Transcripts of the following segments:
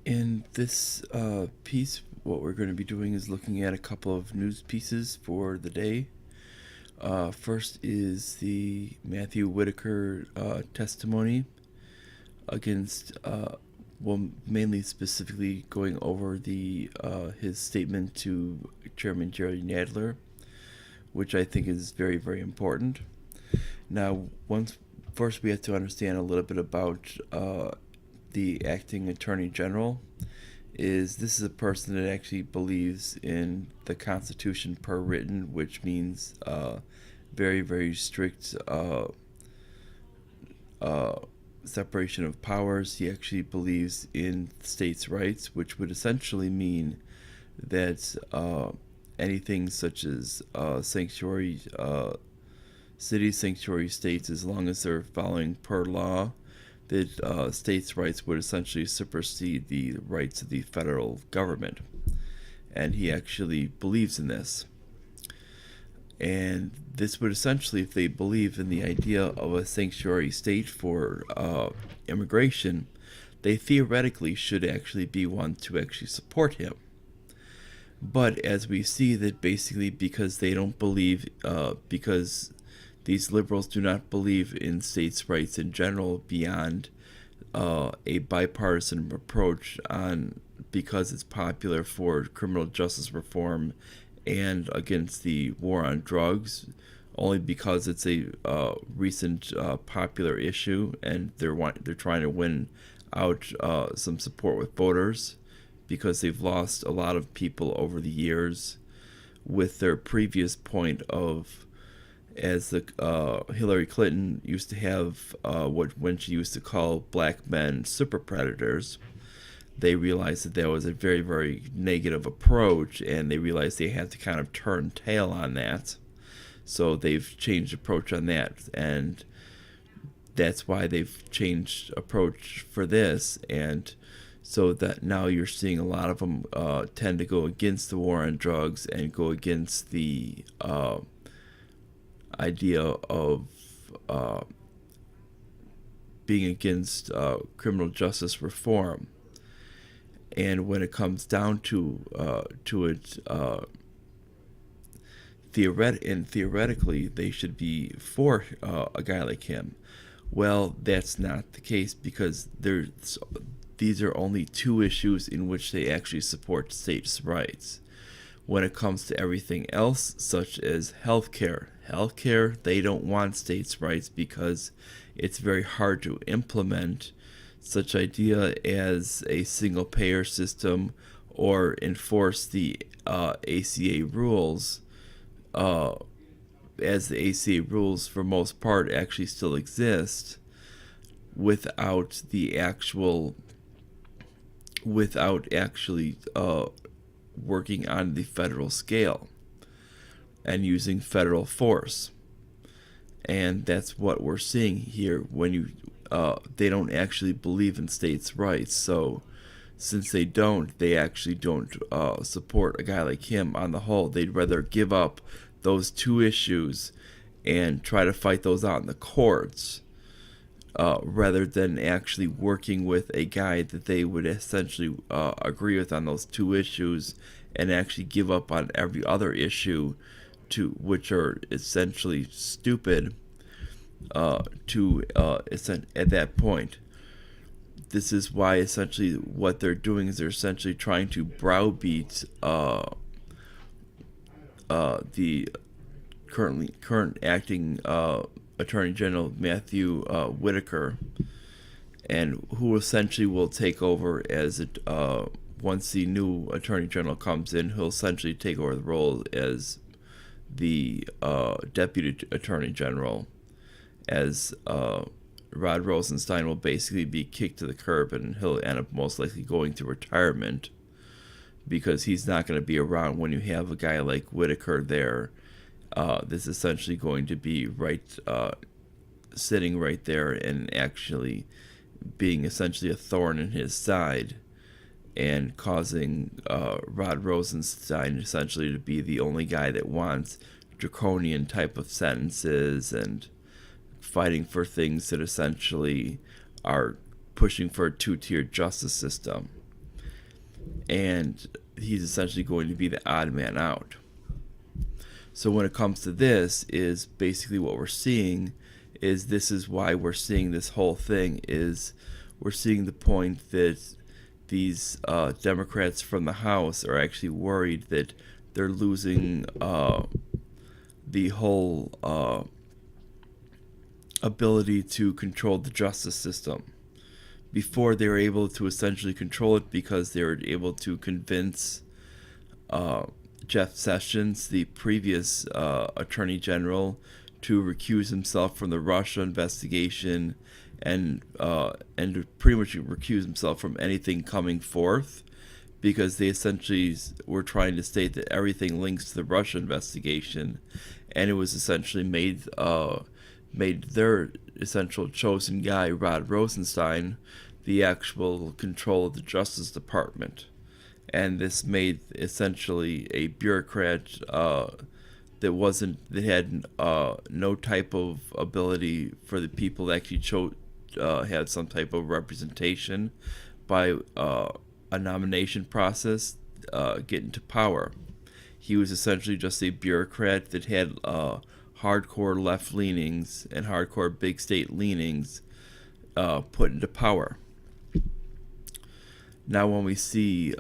In this piece, what we're going to be doing is looking at a couple of news pieces for the day. First is the Matthew Whitaker testimony against, well, mainly specifically going over the his statement to Chairman Jerry Nadler, which I think is very, very important. Now, first we have to understand a little bit about the acting attorney general. This is a person that actually believes in the Constitution per written, which means very, very strict uh, separation of powers. He actually believes in states' rights, which would essentially mean that anything such as sanctuary cities, sanctuary states, as long as they're following per law, that states' rights would essentially supersede the rights of the federal government. And he actually believes in this. And this would essentially, if they believe in the idea of a sanctuary state for immigration, they theoretically should actually be one to actually support him. But as we see that basically because they don't believe, because these liberals do not believe in states' rights in general beyond a bipartisan approach on because it's popular for criminal justice reform and against the war on drugs, only because it's a recent popular issue and they're trying to win out some support with voters because they've lost a lot of people over the years with their previous point of, as the Hillary Clinton used to have when she used to call black men super predators. They realized that was a very, very negative approach, and they realized they had to kind of turn tail on that. So they've changed approach on that, and that's why they've changed approach for this. And so that now you're seeing a lot of them tend to go against the war on drugs and go against the idea of being against criminal justice reform. And when it comes down to it, theoretically, they should be for a guy like him. Well, that's not the case because these are only two issues in which they actually support states' rights. When it comes to everything else, such as healthcare, they don't want states' rights because it's very hard to implement such idea as a single payer system or enforce the ACA rules, as the ACA rules for most part actually still exist without actually working on the federal scale and using federal force. And that's what we're seeing here when they don't actually believe in states' rights. So since they actually don't support a guy like him on the whole. They'd rather give up those two issues and try to fight those out in the courts rather than actually working with a guy that they would essentially agree with on those two issues and actually give up on every other issue which are essentially stupid at that point. This is why essentially what they're doing is they're essentially trying to browbeat the current acting Attorney General Matthew Whitaker, and who essentially will take over as once the new Attorney General comes in. He'll essentially take over the role as the Deputy Attorney General, as Rod Rosenstein will basically be kicked to the curb and he'll end up most likely going to retirement because he's not going to be around when you have a guy like Whitaker there. This is essentially going to be sitting right there and actually being essentially a thorn in his side and causing Rod Rosenstein essentially to be the only guy that wants draconian type of sentences and fighting for things that essentially are pushing for a two-tiered justice system. and he's essentially going to be the odd man out. So when it comes to this, is basically what we're seeing is this is why we're seeing this whole thing is we're seeing the point that these Democrats from the House are actually worried that they're losing the whole ability to control the justice system. Before, they were able to essentially control it because they were able to convince Jeff Sessions, the previous Attorney General, to recuse himself from the Russia investigation and to pretty much recuse himself from anything coming forth, because they essentially were trying to state that everything links to the Russia investigation, and it was essentially made their essential chosen guy, Rod Rosenstein, the actual control of the Justice Department. And this made essentially a bureaucrat that had no type of ability for the people that actually had some type of representation by a nomination process get into power. He was essentially just a bureaucrat that had hardcore left leanings and hardcore big state leanings put into power. Now when we see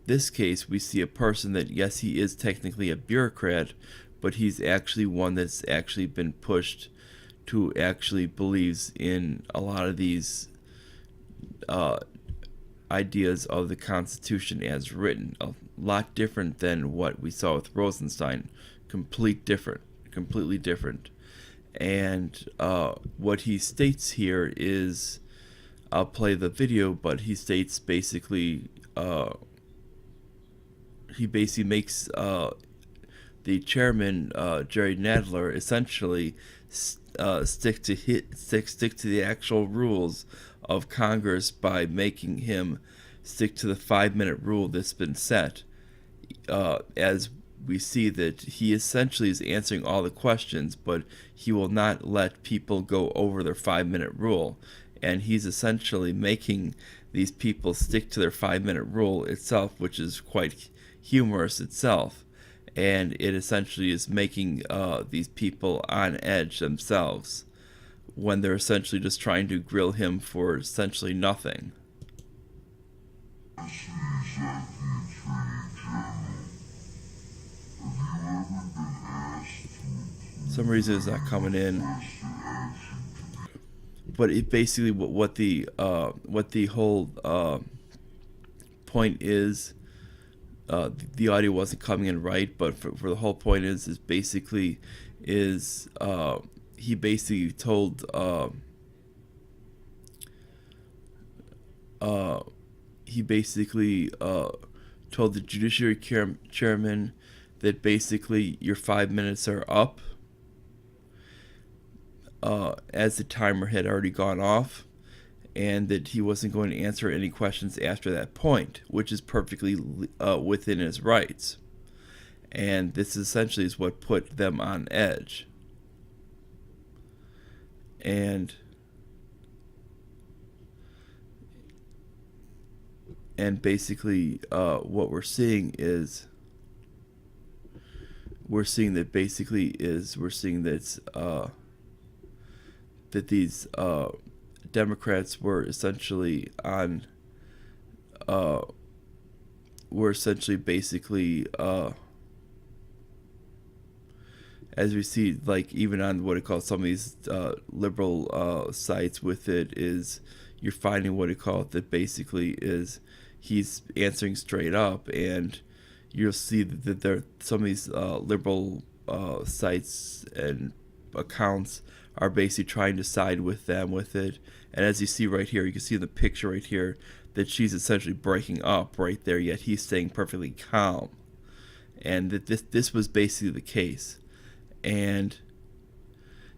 this case, we see a person that, yes, he is technically a bureaucrat, but he's actually one that's actually been pushed to actually believes in a lot of these ideas of the Constitution as written. A lot different than what we saw with Rosenstein. Completely different. And what he states here is, I'll play the video, but he states basically, he basically makes the chairman, Jerry Nadler, essentially stick to the actual rules of Congress by making him stick to the 5-minute rule that's been set. As we see that he essentially is answering all the questions, but he will not let people go over their 5-minute rule. And he's essentially making these people stick to their 5-minute rule itself, which is quite humorous itself. And it essentially is making these people on edge themselves when they're essentially just trying to grill him for essentially nothing. For some reason it's not coming in. But it basically what the whole point is, the audio wasn't coming in right, but for the whole point is basically he basically told told the Judiciary Chairman that basically your 5 minutes are up. As the timer had already gone off, and that he wasn't going to answer any questions after that point, which is perfectly within his rights. And this essentially is what put them on edge. And basically what we're seeing is that these Democrats were essentially basically as we see, like even on what it calls some of these liberal sites with it, is you're finding what it calls that basically is he's answering straight up, and you'll see that there some of these liberal sites and accounts are basically trying to side with them with it. And as you see right here, you can see in the picture right here that she's essentially breaking up right there, yet he's staying perfectly calm. And that this was basically the case. And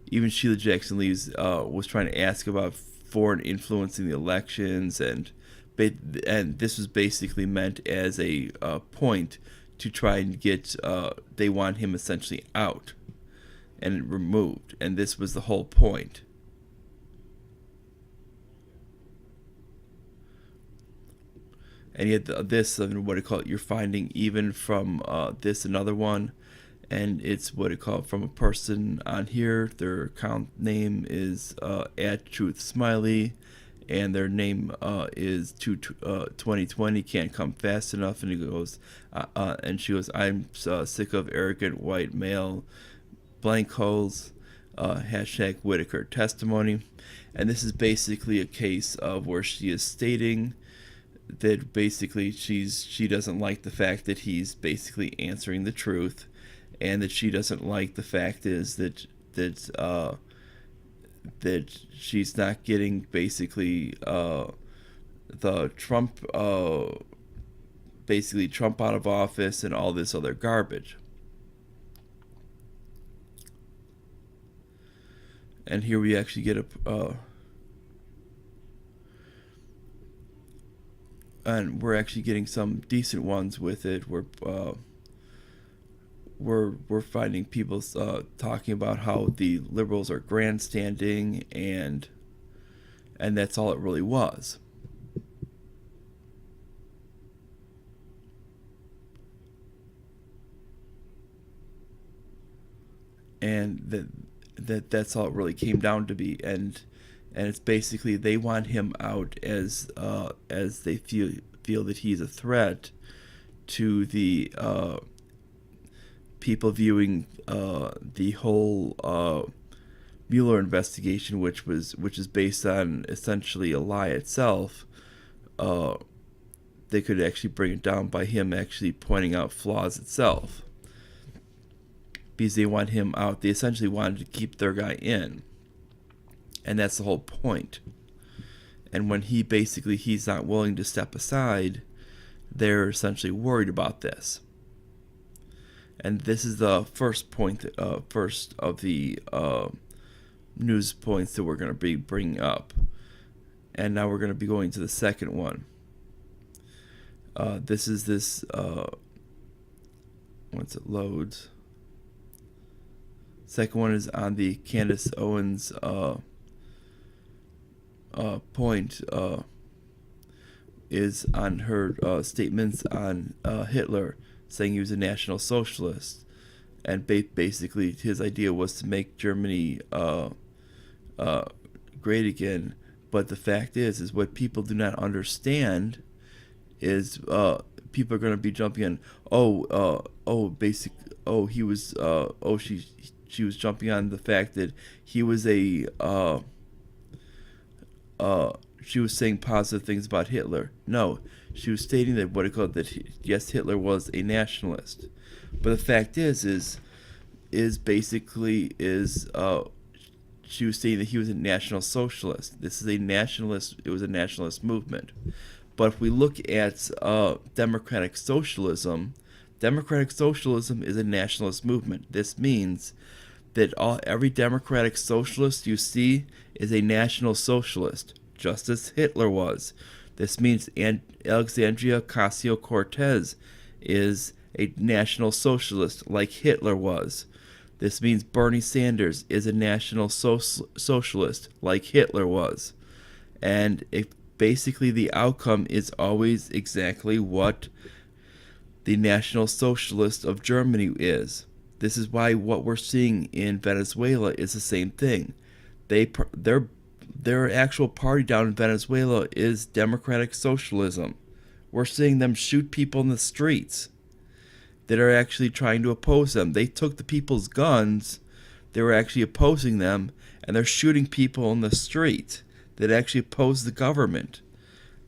even Sheila Jackson Lee was trying to ask about foreign influence in the elections, and this was basically meant as a point to try and get they want him essentially out and removed, and this was the whole point. and yet this and what do you call it? You're finding even from this another one, and it's what do you call it, from a person on here. Their account name is @truthsmiley, and their name is 2020 can't come fast enough, and he goes, and she goes, I'm sick of arrogant white male blank holes. Hashtag Whitaker testimony. And this is basically a case of where she is stating that basically she doesn't like the fact that he's basically answering the truth, and that she doesn't like the fact is that she's not getting basically the Trump basically Trump out of office and all this other garbage. And here we actually get and we're actually getting some decent ones with it. We're finding people talking about how the liberals are grandstanding, and that's all it really was. And that's all it really came down to be, and it's basically they want him out as they feel that he's a threat to the people viewing the whole Mueller investigation, which is based on essentially a lie itself. They could actually bring it down by him actually pointing out flaws itself. Because they want him out. They essentially wanted to keep their guy in. And that's the whole point. And when he's not willing to step aside, they're essentially worried about this. And this is the first point, first of the news points that we're going to be bringing up. And now we're going to be going to the second one. This is this, once it loads. Second one is on the Candace Owens point, is on her statements on Hitler, saying he was a National Socialist, and basically his idea was to make Germany great again. But the fact is what people do not understand is people are going to be jumping in. She was jumping on the fact that he was she was saying positive things about Hitler. No, she was stating that yes, Hitler was a nationalist. But the fact is basically she was saying that he was a National Socialist. This is a nationalist. It was a nationalist movement. But if we look at democratic socialism is a nationalist movement. This means that every democratic socialist you see is a National Socialist, just as Hitler was. This means Alexandria Ocasio-Cortez is a National Socialist, like Hitler was. This means Bernie Sanders is a National Socialist, like Hitler was. And basically the outcome is always exactly what the National Socialist of Germany is. This is why what we're seeing in Venezuela is the same thing. Their actual party down in Venezuela is democratic socialism. We're seeing them shoot people in the streets that are actually trying to oppose them. They took the people's guns, they were actually opposing them, and they're shooting people in the street that actually oppose the government.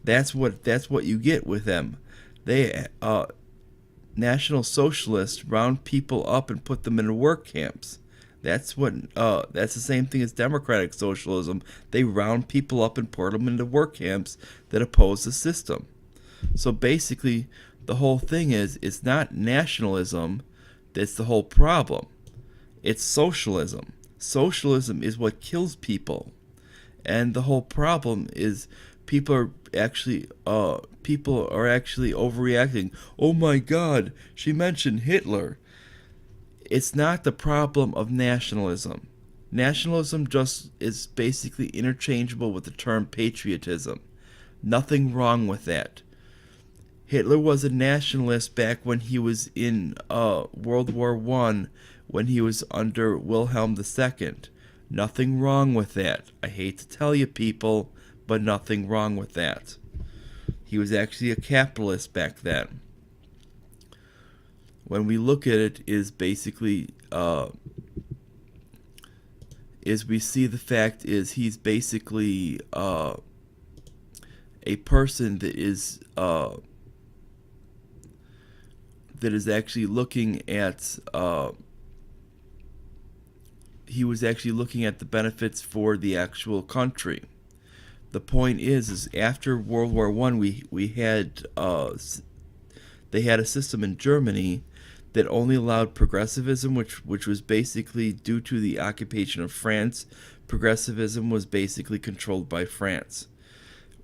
That's what you get with them. They National Socialists round people up and put them in work camps. That's the same thing as democratic socialism. They round people up and put them into work camps that oppose the system. So basically, the whole thing is, it's not nationalism that's the whole problem. It's socialism. Socialism is what kills people. And the whole problem is people are actually overreacting. Oh my God, she mentioned Hitler. It's not the problem of nationalism. Nationalism just is basically interchangeable with the term patriotism. Nothing wrong with that. Hitler was a nationalist back when he was in World War I, when he was under Wilhelm II. Nothing wrong with that. I hate to tell you people, but nothing wrong with that. He was actually a capitalist back then. When we look at it, is basically is we see the fact is he's basically a person that is actually looking at he was actually looking at the benefits for the actual country. The point is after World War I, we had they had a system in Germany that only allowed progressivism, which was basically due to the occupation of France. Progressivism was basically controlled by France.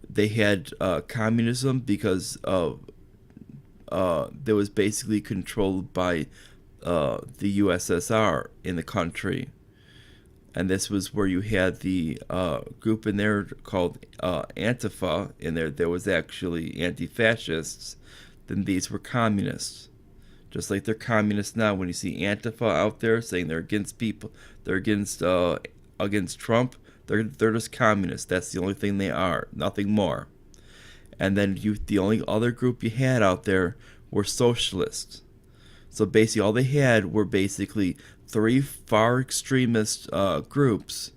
They had communism because of that was basically controlled by the USSR in the country. And this was where you had the group in there called Antifa. In there was actually anti-fascists. Then these were communists. Just like they're communists now. When you see Antifa out there saying they're against people, they're against Trump, they're just communists. That's the only thing they are, nothing more. And then the only other group you had out there were socialists. So basically all they had were basically three far extremist groups.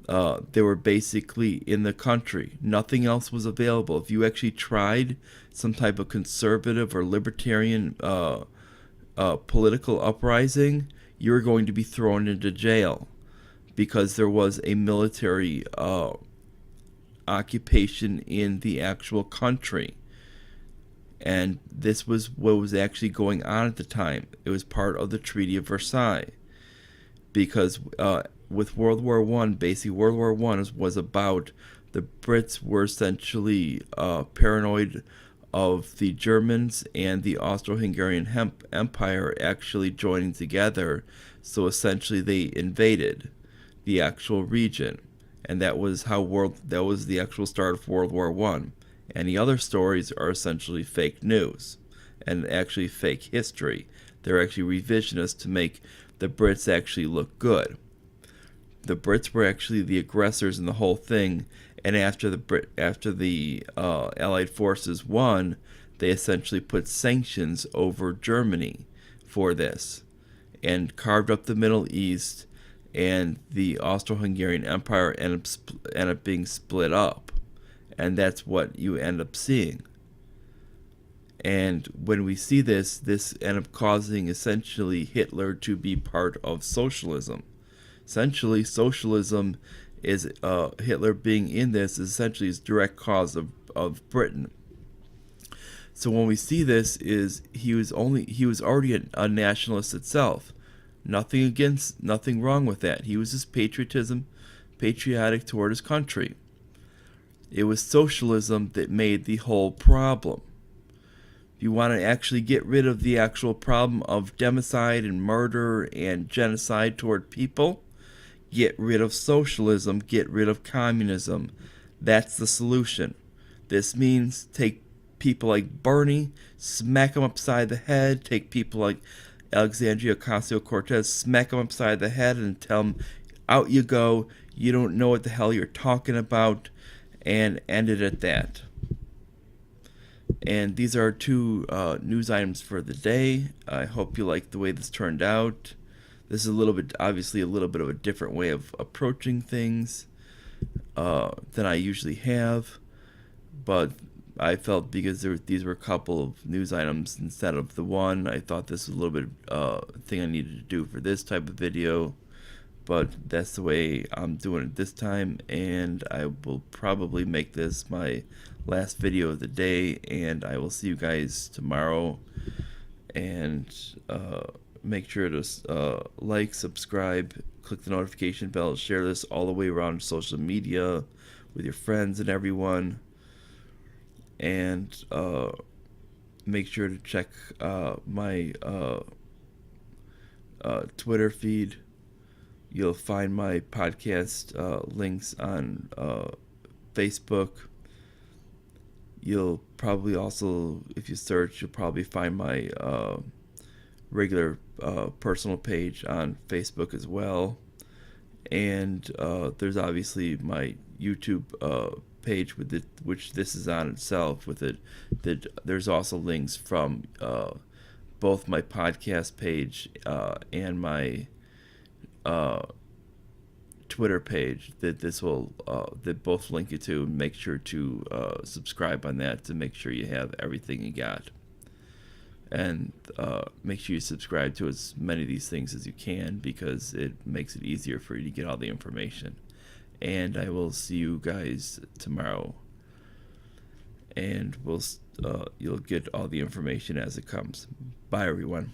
They were basically in the country. Nothing else was available. If you actually tried some type of conservative or libertarian political uprising, you were going to be thrown into jail because there was a military occupation in the actual country. And this was what was actually going on at the time. It was part of the Treaty of Versailles. Because with World War I, basically World War I was about the Brits were essentially paranoid of the Germans and the Austro-Hungarian Empire actually joining together. So essentially they invaded the actual region. And that was that was the actual start of World War I. Any other stories are essentially fake news and actually fake history. They're actually revisionist to make the Brits actually look good. The Brits were actually the aggressors in the whole thing, and after the Allied forces won, they essentially put sanctions over Germany for this, and carved up the Middle East, and the Austro-Hungarian Empire ended up being split up, and that's what you end up seeing. And when we see this ended up causing essentially Hitler to be part of socialism. Essentially, socialism is Hitler being in this is essentially his direct cause of Britain. So when we see this, is he was already a nationalist itself. Nothing wrong with that. He was just patriotic toward his country. It was socialism that made the whole problem. You want to actually get rid of the actual problem of democide and murder and genocide toward people, get rid of socialism, get rid of communism. That's the solution. This means take people like Bernie, smack them upside the head, take people like Alexandria Ocasio-Cortez, smack them upside the head and tell them, out you go, you don't know what the hell you're talking about, and end it at that. And these are two news items for the day. I hope you like the way this turned out. This is obviously a little bit of a different way of approaching things than I usually have. But I felt because these were a couple of news items instead of the one, I thought this was a little bit thing I needed to do for this type of video. But that's the way I'm doing it this time, and I will probably make this my last video of the day, and I will see you guys tomorrow. And make sure to like, subscribe, click the notification bell, share this all the way around social media with your friends and everyone, and make sure to check my Twitter feed. You'll find my podcast links on Facebook. You'll probably also, if you search, you'll probably find my regular personal page on Facebook as well. And there's obviously my YouTube page with it, which this is on itself. With it, that there's also links from both my podcast page and my Twitter page that both link you to. Make sure to subscribe on that to make sure you have everything you got, and make sure you subscribe to as many of these things as you can, because it makes it easier for you to get all the information. And I will see you guys tomorrow, and you'll get all the information as it comes. Bye, everyone.